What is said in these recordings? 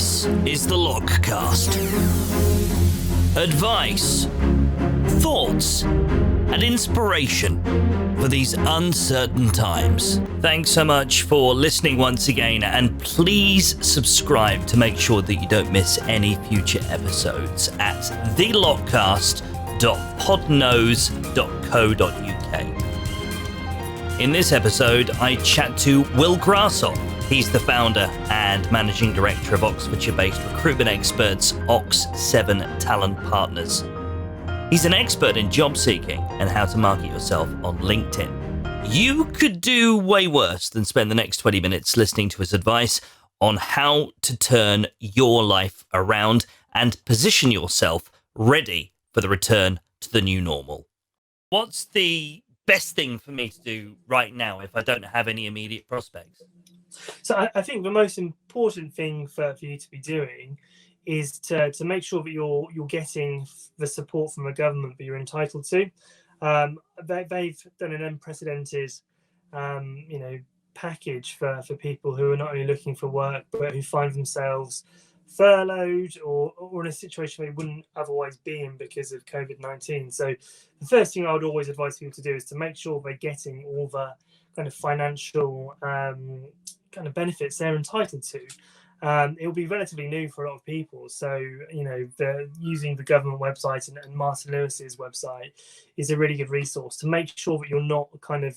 This is the Logcast. Advice, thoughts, and inspiration for these uncertain times. Thanks so much for listening once again, and please subscribe to make sure that you don't miss any future episodes at thelogcast.podnose.co.uk. In this episode, I chat to Will Grashoff. He's the founder and managing director of Oxfordshire-based recruitment experts Ox7 Talent Partners. He's an expert in job seeking and how to market yourself on LinkedIn. You could do way worse than spend the next 20 minutes listening to his advice on how to turn your life around and position yourself ready for the return to the new normal. What's the best thing for me to do right now if I don't have any immediate prospects? So I think the most important thing for you to be doing is to make sure that you're getting the support from the government that you're entitled to. They've done an unprecedented, package for people who are not only looking for work but who find themselves furloughed or in a situation they wouldn't otherwise be in because of COVID-19. So the first thing I would always advise people to do is to make sure they're getting all the kind of financial kind of benefits they're entitled to. It will be relatively new for a lot of people. So, using the government website and Martin Lewis's website is a really good resource to make sure that you're not kind of,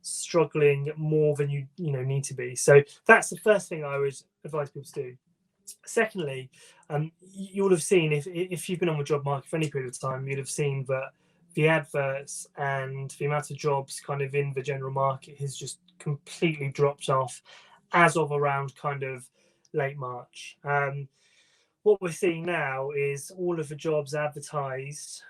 struggling more than you need to be. So that's the first thing I would advise people to do. Secondly, you'll have seen, if you've been on the job market for any period of time, you'll have seen that the adverts and the amount of jobs kind of in the general market has just completely dropped off as of around kind of late March. What we're seeing now is all of the jobs advertised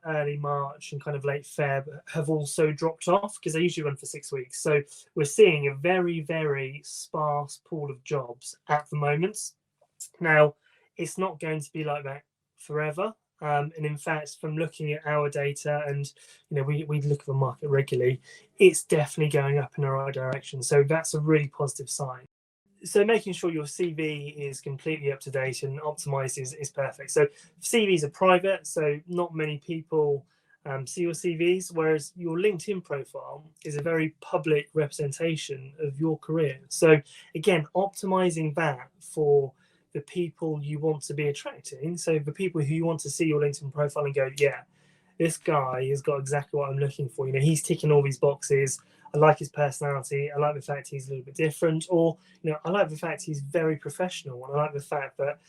early March and kind of late Feb have also dropped off because they usually run for 6 weeks. So we're seeing a very, very sparse pool of jobs at the moment. Now, it's not going to be like that forever. And in fact, from looking at our data, and we look at the market regularly, it's definitely going up in the right direction. So that's a really positive sign. So making sure your CV is completely up to date and optimized is perfect. So CVs are private, so not many people see your CVs, whereas your LinkedIn profile is a very public representation of your career. So again, optimizing that for the people you want to be attracting. So the people who you want to see your LinkedIn profile and go, yeah, this guy has got exactly what I'm looking for. He's ticking all these boxes. I like his personality. I like the fact he's a little bit different. Or, I like the fact he's very professional. And I like the fact that,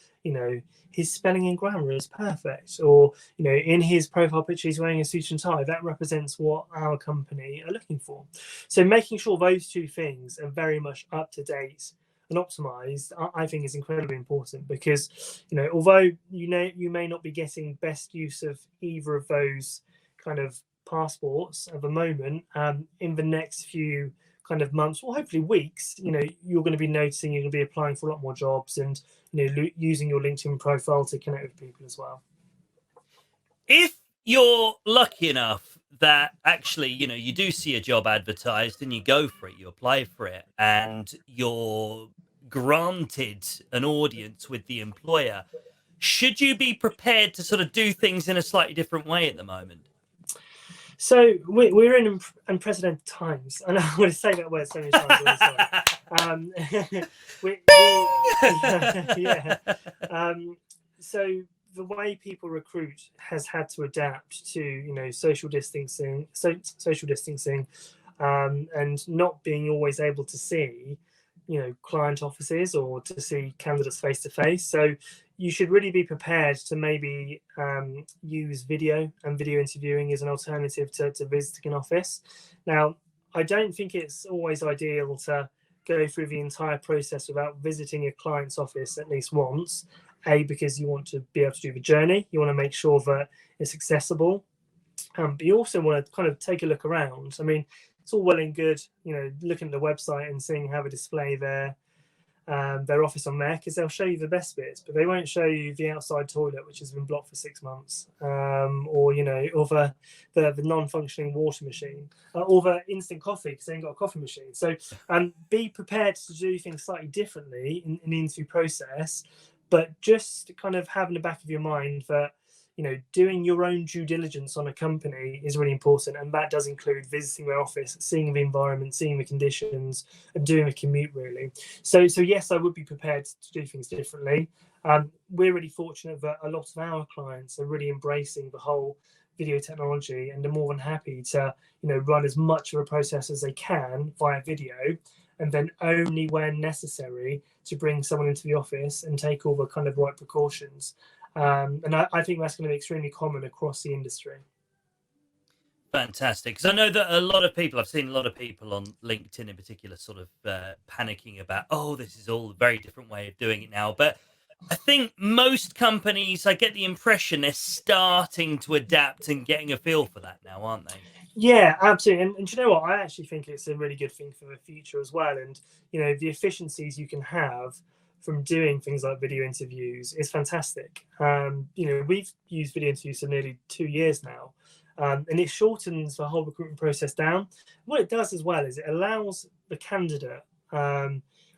his spelling and grammar is perfect. Or, in his profile picture, he's wearing a suit and tie. That represents what our company are looking for. So making sure those two things are very much up to date and optimized, I think is incredibly important because, although you may not be getting best use of either of those kind of passports at the moment, in the next few kind of months or hopefully weeks, you're going to be noticing you're going to be applying for a lot more jobs and using your LinkedIn profile to connect with people as well. If you're lucky enough that actually, you do see a job advertised and you go for it, you apply for it, and you're granted an audience with the employer, should you be prepared to sort of do things in a slightly different way at the moment? So we're in unprecedented times, and I'm going to say that word so many times. So the way people recruit has had to adapt to social distancing, and not being always able to see client offices or to see candidates face to face. So you should really be prepared to maybe use video and video interviewing as an alternative to visiting an office. Now, I don't think it's always ideal to go through the entire process without visiting a client's office at least once. Because you want to be able to do the journey. You want to make sure that it's accessible. But you also want to kind of take a look around. I mean, it's all well and good, looking at the website and seeing how they display their their office on there, because they'll show you the best bits, but they won't show you the outside toilet, which has been blocked for 6 months, or the non-functioning water machine, or the instant coffee because they ain't got a coffee machine. So be prepared to do things slightly differently in the interview process, but just kind of have in the back of your mind that doing your own due diligence on a company is really important, and that does include visiting their office, seeing the environment, seeing the conditions, and doing a commute, really. So yes, I would be prepared to do things differently. We're really fortunate that a lot of our clients are really embracing the whole video technology, and they're more than happy to run as much of a process as they can via video, and then only when necessary to bring someone into the office and take all the kind of right precautions. And I think that's going to be extremely common across the industry. Fantastic. Because I know that I've seen a lot of people on LinkedIn in particular sort of panicking about, this is all a very different way of doing it now. But I think most companies, I get the impression they're starting to adapt and getting a feel for that now, aren't they? Yeah, absolutely. And you know what? I actually think it's a really good thing for the future as well. And, the efficiencies you can have from doing things like video interviews is fantastic. We've used video interviews for nearly 2 years now, and it shortens the whole recruitment process down. What it does as well is it allows the candidate,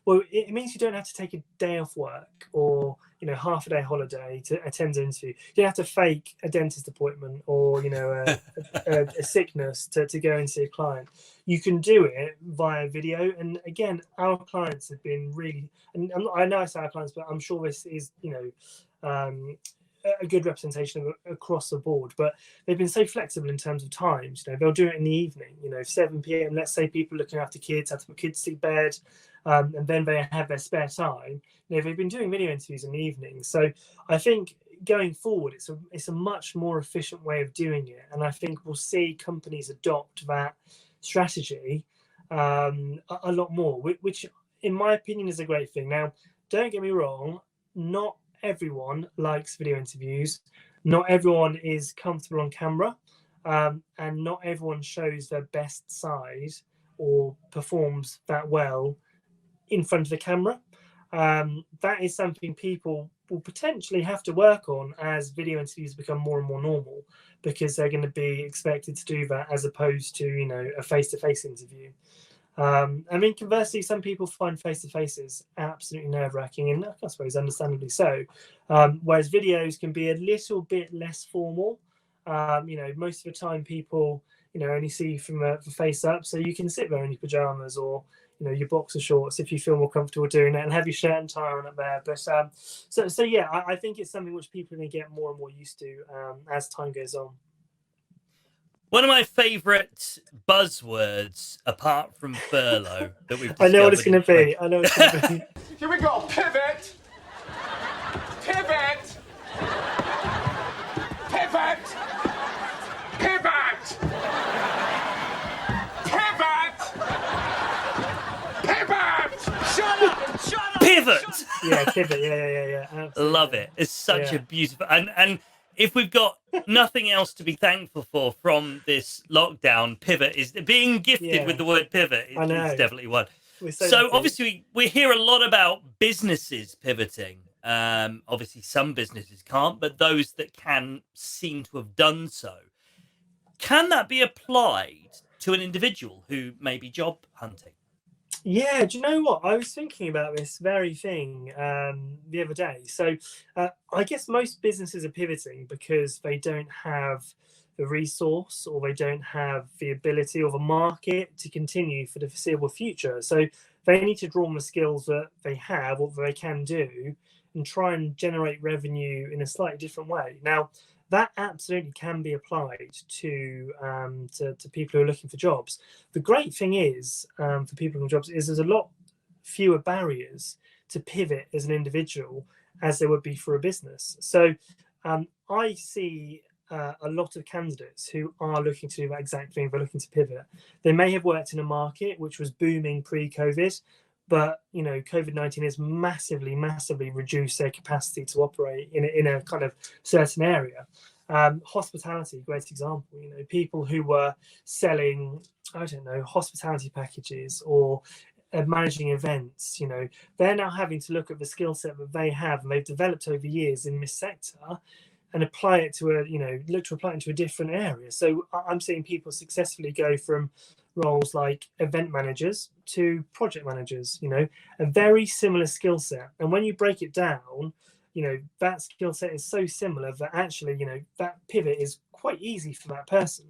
it means you don't have to take a day off work or half a day holiday to attend an interview. You don't have to fake a dentist appointment or a sickness to go and see a client. You can do it via video. And again, our clients have been really, and I know I say our clients, but I'm sure this is a good representation of across the board, but they've been so flexible in terms of times. They'll do it in the evening, 7 p.m. Let's say people looking after kids have to put kids to bed, and then they have their spare time. They've been doing video interviews in the evening. So I think going forward, it's a much more efficient way of doing it, and I think we'll see companies adopt that strategy a lot more, which in my opinion is a great thing. Now, don't get me wrong, not everyone likes video interviews. Not everyone is comfortable on camera, and not everyone shows their best side or performs that well in front of the camera. That is something people will potentially have to work on as video interviews become more and more normal, because they're going to be expected to do that as opposed to a face-to-face interview. Conversely, some people find face-to-faces absolutely nerve-wracking, and I suppose understandably so. Whereas videos can be a little bit less formal. Most of the time people, only see you from the face up, so you can sit there in your pajamas or, your boxer shorts if you feel more comfortable doing that, and have your shirt and tie on up there. But so yeah, I think it's something which people are going to get more and more used to as time goes on. One of my favourite buzzwords, apart from furlough, that we've I know what it's going to be. I know what it's going to be. Here we go. Pivot. Pivot. Pivot. Pivot. Pivot. Pivot. Shut up. Shut up. Pivot. Yeah, pivot. Yeah. Absolutely. Love it. It's such a beautiful and if we've got nothing else to be thankful for from this lockdown, pivot is being gifted with the word pivot. It's definitely one. So obviously we hear a lot about businesses pivoting. Obviously some businesses can't, but those that can seem to have done so. Can that be applied to an individual who may be job hunting? Yeah, do you know what? I was thinking about this very thing the other day. So I guess most businesses are pivoting because they don't have the resource, or they don't have the ability or the market to continue for the foreseeable future. So they need to draw on the skills that they have or that they can do and try and generate revenue in a slightly different way. Now, that absolutely can be applied to people who are looking for jobs. The great thing is, for people looking for jobs, is there's a lot fewer barriers to pivot as an individual as there would be for a business. So I see a lot of candidates who are looking to do that exact thing. They're looking to pivot. They may have worked in a market which was booming pre-COVID, but COVID-19 has massively reduced their capacity to operate in a kind of certain area. Hospitality, great example. People who were selling, I don't know, hospitality packages or managing events, they're now having to look at the skill set that they have and they've developed over years in this sector and apply it to look to apply it into a different area. So I'm seeing people successfully go from roles like event managers to project managers, a very similar skill set. And when you break it down, that skill set is so similar that actually, that pivot is quite easy for that person.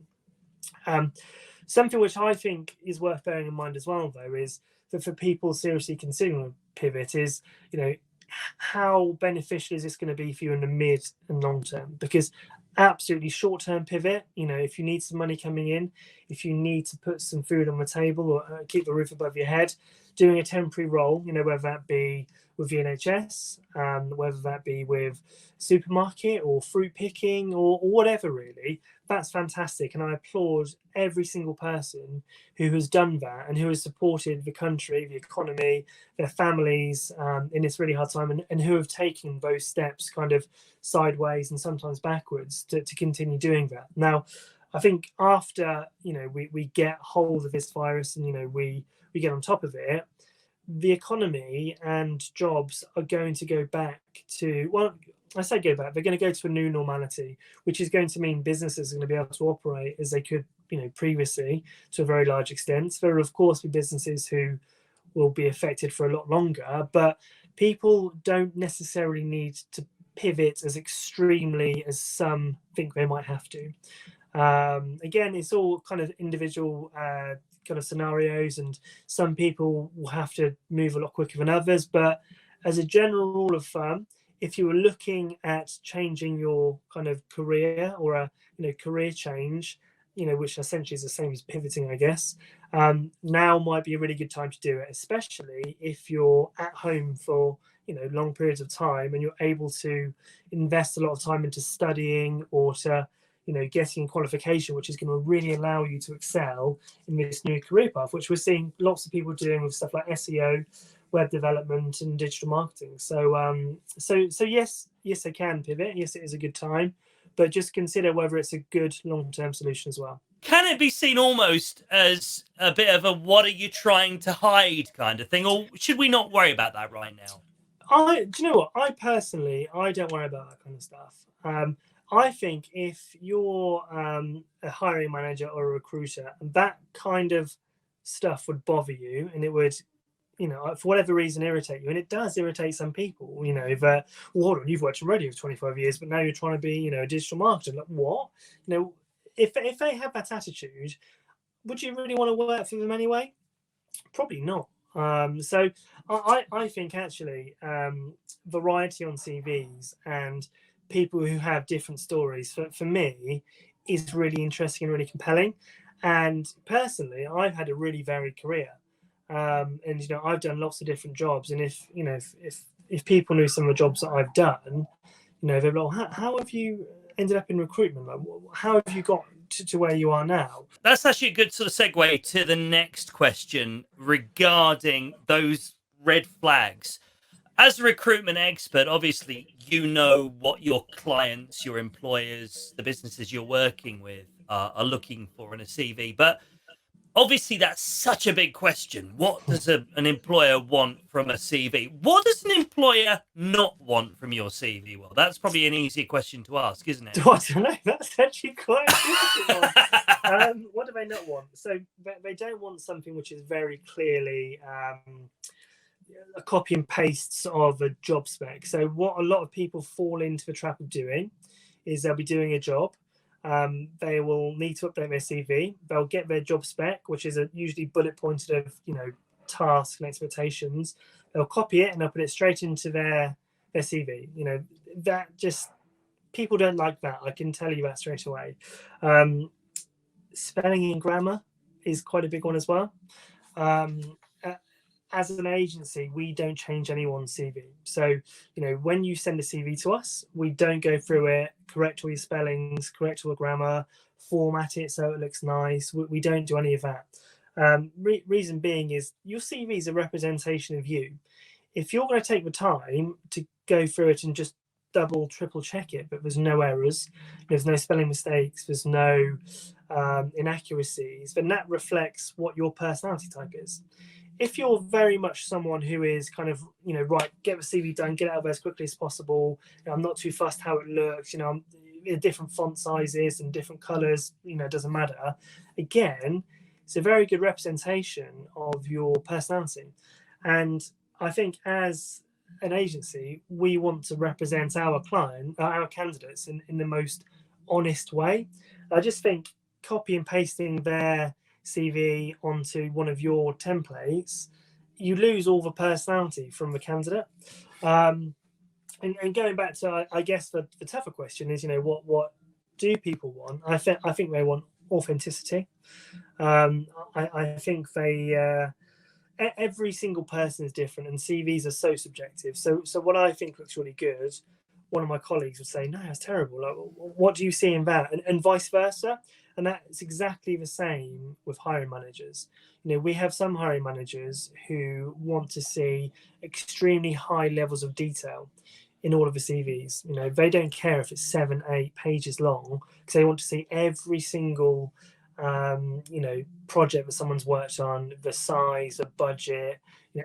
Something which I think is worth bearing in mind as well, though, is that for people seriously considering a pivot is, how beneficial is this going to be for you in the mid and long term? Because absolutely short-term pivot, if you need some money coming in, if you need to put some food on the table or keep the roof above your head, doing a temporary role, whether that be with the NHS, whether that be with supermarket or fruit picking or whatever, really, that's fantastic. And I applaud every single person who has done that and who has supported the country, the economy, their families in this really hard time, and who have taken those steps kind of sideways and sometimes backwards to continue doing that. Now, I think after, we get hold of this virus and, we get on top of it, the economy and jobs are going to go back to, well, I say go back, they're going to go to a new normality, which is going to mean businesses are going to be able to operate as they could, previously to a very large extent. There will, of course, be businesses who will be affected for a lot longer, but people don't necessarily need to pivot as extremely as some think they might have to. Again, it's all kind of individual kind of scenarios, and some people will have to move a lot quicker than others. But as a general rule of thumb, if you were looking at changing your kind of career or a career change, which essentially is the same as pivoting, I guess, now might be a really good time to do it, especially if you're at home for long periods of time and you're able to invest a lot of time into studying or to getting a qualification, which is going to really allow you to excel in this new career path, which we're seeing lots of people doing with stuff like SEO, web development, and digital marketing. So, so yes, they can pivot. Yes, it is a good time, but just consider whether it's a good long-term solution as well. Can it be seen almost as a bit of a "what are you trying to hide" kind of thing, or should we not worry about that right now? Do you know what? I don't worry about that kind of stuff. I think if you're a hiring manager or a recruiter, and that kind of stuff would bother you, and it would, for whatever reason, irritate you, and it does irritate some people. That, well, hold on, you've worked in radio for 25 years, but now you're trying to be, a digital marketer. Like, what? If they have that attitude, would you really want to work for them anyway? Probably not. So I think actually variety on CVs and people who have different stories for me is really interesting and really compelling. And personally, I've had a really varied career, and I've done lots of different jobs. And if people knew some of the jobs that I've done, they'd be like, how have you ended up in recruitment? Like, how have you got to where you are now? That's actually a good sort of segue to the next question regarding those red flags. As a recruitment expert, obviously, you know what your clients, your employers, the businesses you're working with are looking for in a CV. But obviously, that's such a big question. What does an employer want from a CV? What does an employer not want from your CV? Well, that's probably an easier question to ask, isn't it? I don't know. That's actually quite a difficult one. What do they not want? So they don't want something which is very clearly a copy and paste of a job spec. So what a lot of people fall into the trap of doing is they'll be doing a job. They will need to update their CV. They'll get their job spec, which is usually bullet pointed of tasks and expectations. They'll copy it and they'll put it straight into their CV. That just, people don't like that. I can tell you that straight away. Spelling and grammar is quite a big one as well. As an agency, we don't change anyone's CV. So, when you send a CV to us, we don't go through it, correct all your spellings, correct all the grammar, format it so it looks nice. We don't do any of that. Reason being is your CV is a representation of you. If you're going to take the time to go through it and just double, triple check it, but there's no errors, there's no spelling mistakes, there's no inaccuracies, then that reflects what your personality type is. if you're very much someone who is kind of, right, get the CV done, get it out there as quickly as possible. I'm not too fussed how it looks. I'm in different font sizes and different colors. It doesn't matter. Again, it's a very good representation of your personality, and I think as an agency, we want to represent our our candidates in the most honest way. I just think copy and pasting their CV onto one of your templates, you lose all the personality from the candidate. And going back to, I guess the tougher question is, what do people want? I think they want authenticity. I think every single person is different, and CVs are so subjective. So what I think looks really good, one of my colleagues would say, no, that's terrible. Like, what do you see in that? And vice versa. And that's exactly the same with hiring managers. We have some hiring managers who want to see extremely high levels of detail in all of the CVs. They don't care if it's 7, 8 pages long, because they want to see every single project that someone's worked on, the size, the budget,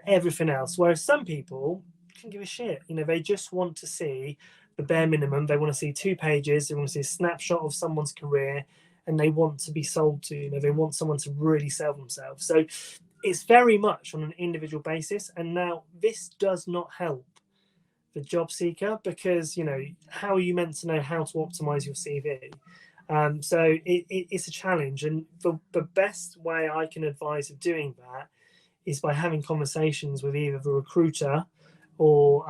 everything else. Whereas some people can give a shit. They just want to see the bare minimum. They want to see 2 pages. They want to see a snapshot of someone's career, and they want to be sold to. They want someone to really sell themselves. So it's very much on an individual basis. And now this does not help the job seeker, because how are you meant to know how to optimize your CV? So it's a challenge, and the best way I can advise of doing that is by having conversations with either the recruiter or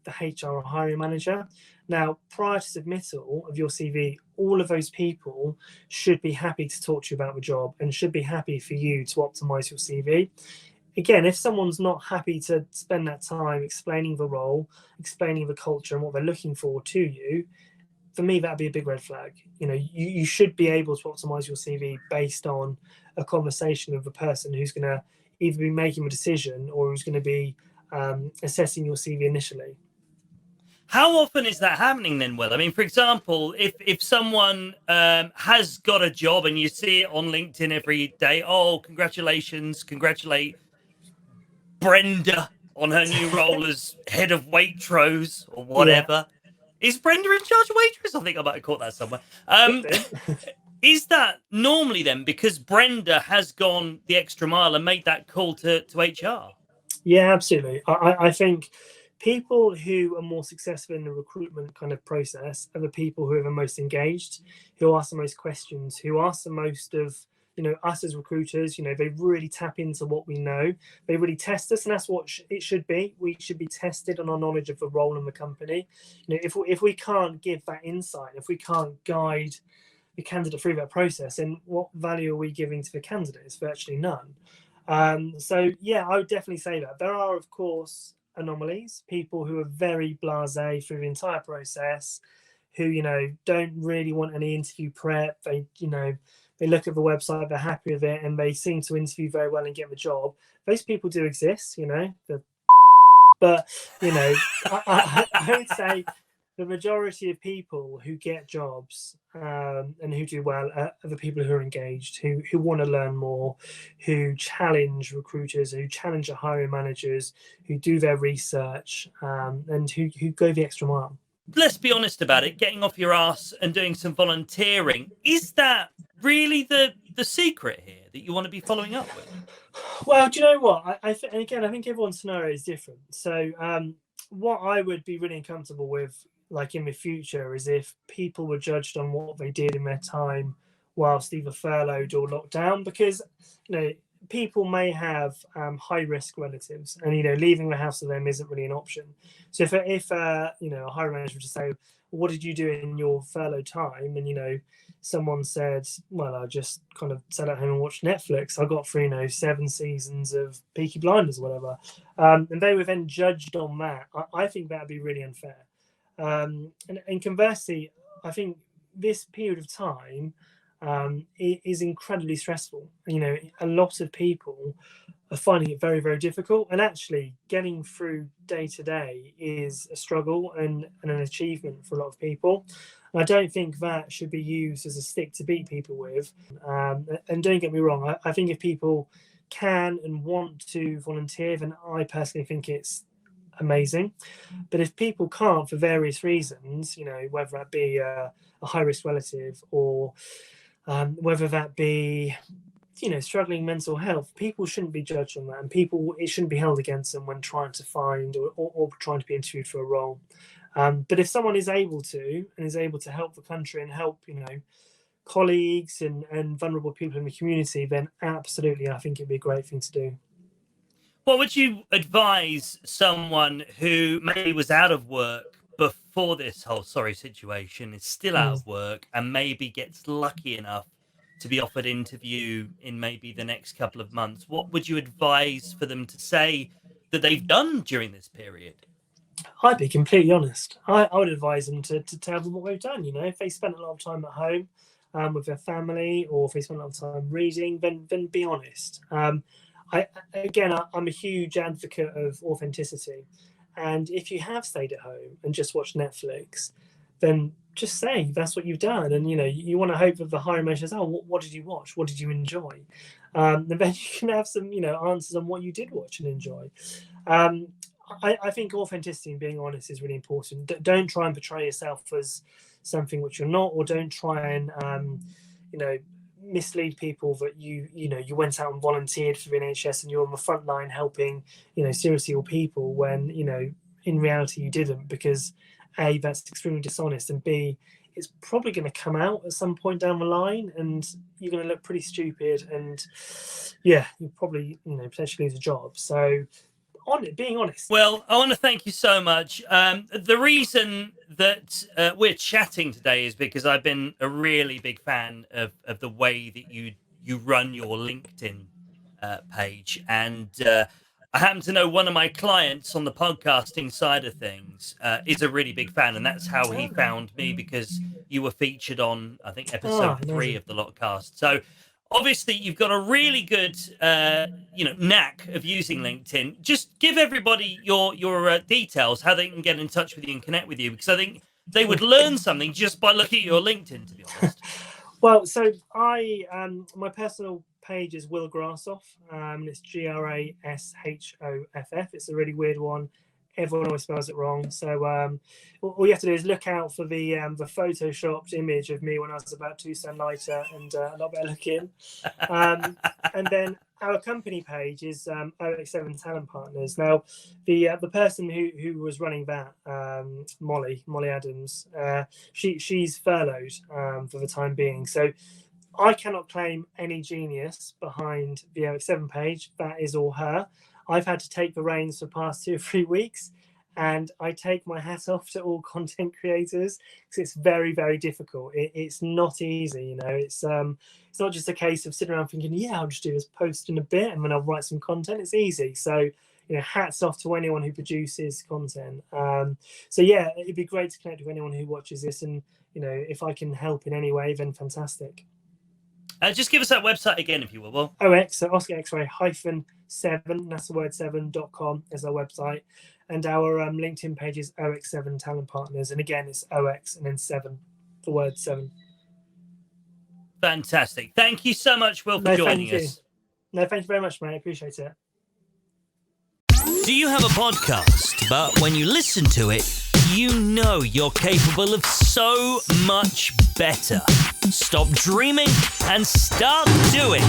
the HR or hiring manager. Now, prior to submittal of your CV, all of those people should be happy to talk to you about the job and should be happy for you to optimize your CV. Again, if someone's not happy to spend that time explaining the role, explaining the culture and what they're looking for to you, for me, that'd be a big red flag. You should be able to optimize your CV based on a conversation with the person who's going to either be making a decision or who's going to be assessing your CV initially. How often is that happening then, Will? I mean, for example, if someone has got a job and you see it on LinkedIn every day, oh, congratulations, congratulate Brenda on her new role as head of Waitrose or whatever. Yeah. Is Brenda in charge of Waitrose? I think I might have caught that somewhere. Is that normally then because Brenda has gone the extra mile and made that call to HR? Yeah, absolutely. I think people who are more successful in the recruitment kind of process are the people who are the most engaged, who ask the most questions, who ask the most of us as recruiters. They really tap into what we know. They really test us, and that's what it should be. We should be tested on our knowledge of the role in the company. If we can't give that insight, if we can't guide the candidate through that process, then what value are we giving to the candidate? It's virtually none. So yeah, I would definitely say that there are, of course, anomalies, people who are very blasé through the entire process, who don't really want any interview prep. They look at the website, they're happy with it, and they seem to interview very well and get the job. Those people do exist, but I would say the majority of people who get jobs and who do well are the people who are engaged, who want to learn more, who challenge recruiters, who challenge the hiring managers, who do their research, and who go the extra mile. Let's be honest about it. Getting off your ass and doing some volunteering, is that really the secret here that you want to be following up with? Well, do you know what? I think everyone's scenario is different. So what I would be really uncomfortable with, like in the future, is if people were judged on what they did in their time whilst either furloughed or locked down, because people may have high risk relatives, and leaving the house to them isn't really an option. So if a hiring manager were to say, what did you do in your furlough time, and someone said, well, I just kind of sat at home and watched Netflix, I got through 7 seasons of Peaky Blinders or whatever, and they were then judged on that, I think that'd be really unfair. And conversely, I think this period of time is incredibly stressful. A lot of people are finding it very, very difficult, and actually getting through day to day is a struggle and an achievement for a lot of people. And I don't think that should be used as a stick to beat people with. And don't get me wrong, I think if people can and want to volunteer, then I personally think it's amazing. But if people can't for various reasons, whether that be a high-risk relative or whether that be struggling mental health, people shouldn't be judged on that, and it shouldn't be held against them when trying to find or trying to be interviewed for a role. But if someone is able to help the country and help colleagues and vulnerable people in the community, then absolutely I think it'd be a great thing to do. What would you advise someone who maybe was out of work before this whole situation, is still out of work, and maybe gets lucky enough to be offered interview in maybe the next couple of months? What would you advise for them to say that they've done during this period? I'd be completely honest. I would advise them to tell them what they've done. If they spent a lot of time at home with their family, or if they spent a lot of time reading, then be honest. I'm a huge advocate of authenticity. And if you have stayed at home and just watched Netflix, then just say that's what you've done. And, you want to hope that the hiring manager says, oh, what did you watch? What did you enjoy? And then you can have some, answers on what you did watch and enjoy. I think authenticity and being honest is really important. Don't try and portray yourself as something which you're not, or don't try and, mislead people that you went out and volunteered for the NHS and you're on the front line helping, seriously ill people, when, in reality you didn't, because A, that's extremely dishonest, and B, it's probably going to come out at some point down the line and you're going to look pretty stupid, and you'll probably, potentially lose a job. So being honest. Well, I want to thank you so much. The reason that we're chatting today is because I've been a really big fan of the way that you run your LinkedIn page, and I happen to know one of my clients on the podcasting side of things is a really big fan, and that's how he found me, because you were featured on, I think, episode 3 of the Lotcast. So obviously you've got a really good knack of using LinkedIn. Just give everybody your details, how they can get in touch with you and connect with you, because I think they would learn something just by looking at your LinkedIn, to be honest. Well, so my personal page is Will Grashoff. It's Grashoff. It's a really weird one. Everyone always spells it wrong. So all you have to do is look out for the photoshopped image of me when I was about 2 stone lighter and a lot better looking. And then our company page is OX7 Talent Partners. Now, the person who was running that, Molly Adams, she's furloughed for the time being. So I cannot claim any genius behind the OX7 page. That is all her. I've had to take the reins for the past 2 or 3 weeks, and I take my hat off to all content creators, because it's very, very difficult. It's not easy, It's not just a case of sitting around thinking, I'll just do this post in a bit and then I'll write some content. It's easy. So, hats off to anyone who produces content. It'd be great to connect with anyone who watches this, and if I can help in any way, then fantastic. Just give us that website again, if you will. OX, so Oscar X-ray -7, that's the word 7.com is our website. And our LinkedIn page is OX7 Talent Partners. And again, it's OX and then 7, the word 7. Fantastic. Thank you so much, Will, for joining us. No, thank you very much, mate. I appreciate it. Do you have a podcast, but when you listen to it, you're capable of so much better? Stop dreaming and start doing.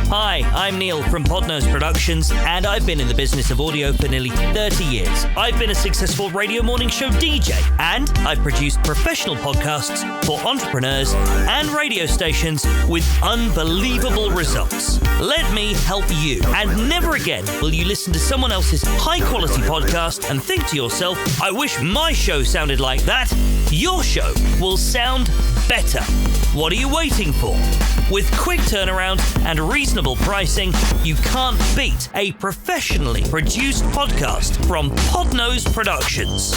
Hi, I'm Neil from Podnose Productions, and I've been in the business of audio for nearly 30 years. I've been a successful radio morning show DJ, and I've produced professional podcasts for entrepreneurs and radio stations with unbelievable results. Let me help you, and never again will you listen to someone else's high-quality podcast and think to yourself, I wish my show sounded like that. Your show will sound better. What are you waiting for? With quick turnaround and reasonable pricing, you can't beat a professionally produced podcast from Podnose Productions.